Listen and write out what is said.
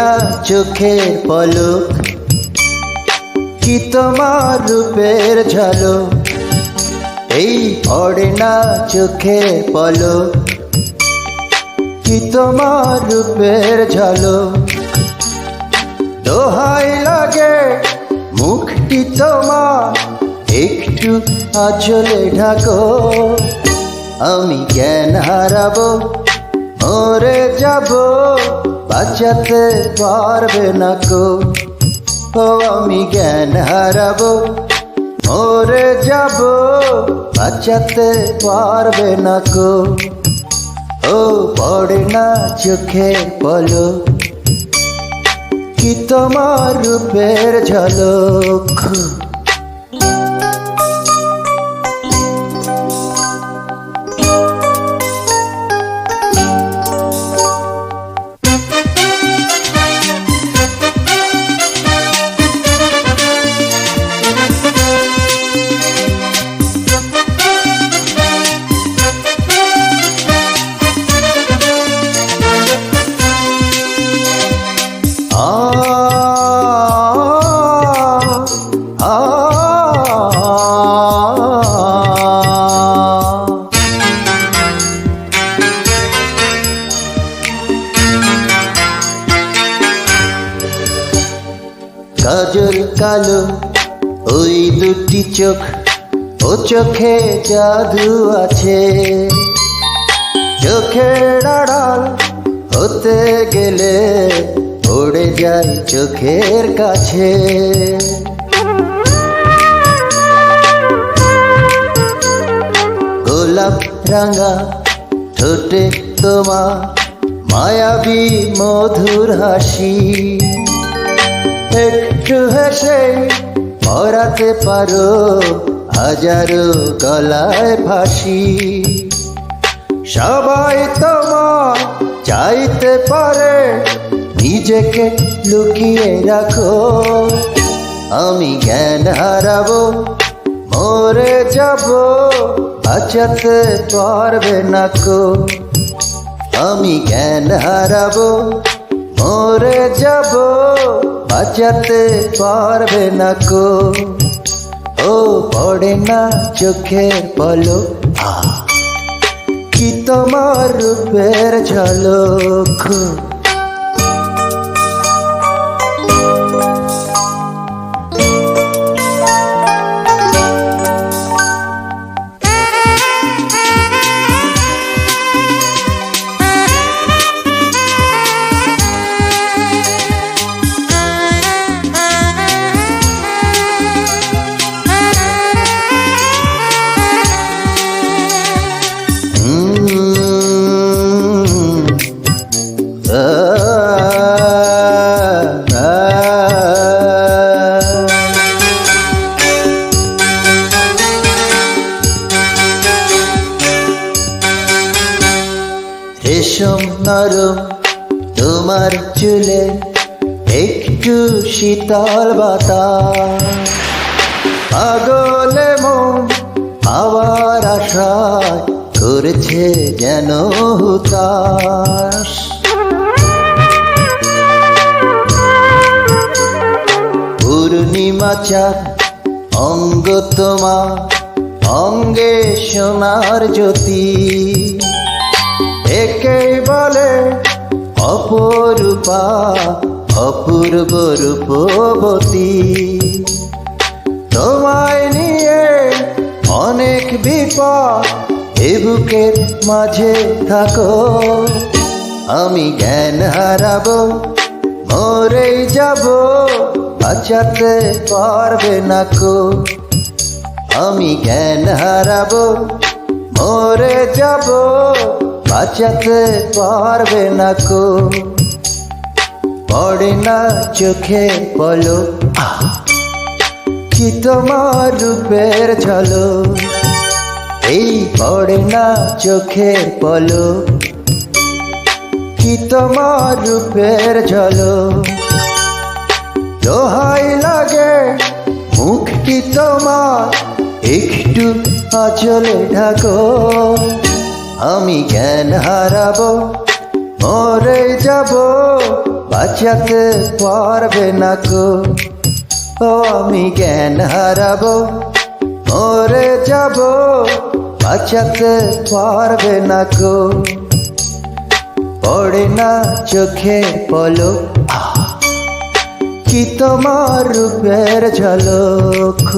না চোখের পলক, কি তোমার রূপের ঝলক। এই পড়ে না চোখের পলক, কি তোমার রূপের ঝলক। দোহাই লাগে মুখটি তোমার, একটু আঁচলে ঢাকো। আমি জ্ঞান হারাবো, মরে যাব, বাঁচাতে পারবে না কো। ও আমি জ্ঞান হারাবো, মরে যাব, বাঁচাতে পারবে না কো। ও পড়ে না চোখের পলক, কি তোমার রূপের ঝলক। কাজল কালো ওই দুটি চোখ, ও চোখে জাদু আছে। চোখের আড়াল হতে গেলে পড়ে যায় চোখের কাছে। গোলাপ রাঙা ঠোঁটে তোমার মায়াবী মধুর হাসি। একটু হেসে পরাতে পারো হাজারো গলায় ফাঁসি। সবাই তোমার চাইতে পারে, নিজেকে লুকিয়ে রাখো। আমি জ্ঞান হারাবো, মরে যাব, বাঁচাতে পারবে না কো। আমি জ্ঞান হারাবো, মরে যাব, বাঁচাতে পারবে না কো। ও পড়ে না চোখের পলক, কি তোমার রূপের ঝলক। রেশম নরম তোমার চুলে, একটু শীতল বাতাস। পাগলে মন পাওয়ার আশায় করেছে যেন হুতাশ। পূর্ণিমা চাঁদ অঙ্গ তোমার, অঙ্গে সোনার জ্যোতি। একেই বলে অপরূপা, অপূর্ব রূপবতী। তোমায় নিয়ে অনেক বিপদ, এ বুকের মাঝে থাকো। আমি জ্ঞান হারাবো, মরেই যাব, বাঁচাতে পারবে না কো। আমি জ্ঞান হারাবো, মরে যাব, বাঁচাতে পারবে না কো। পড়ে না চোখের পলক, কি তোমার রূপের ঝলক। এই পড়ে না চোখের পলক, কি তোমার রূপের ঝলক। দোহাই লাগে মুখটি তোমার, একটু আঁচলে ঢাকো। আমি জ্ঞান হারাবো, মরে যাব বাঁচাতে পারবে না কো, ও আমি জ্ঞান হারাবো, মরে যাব বাঁচাতে পারবে না কো। পড়ে না চোখে পলক, কি তোমার রূপের ঝলক।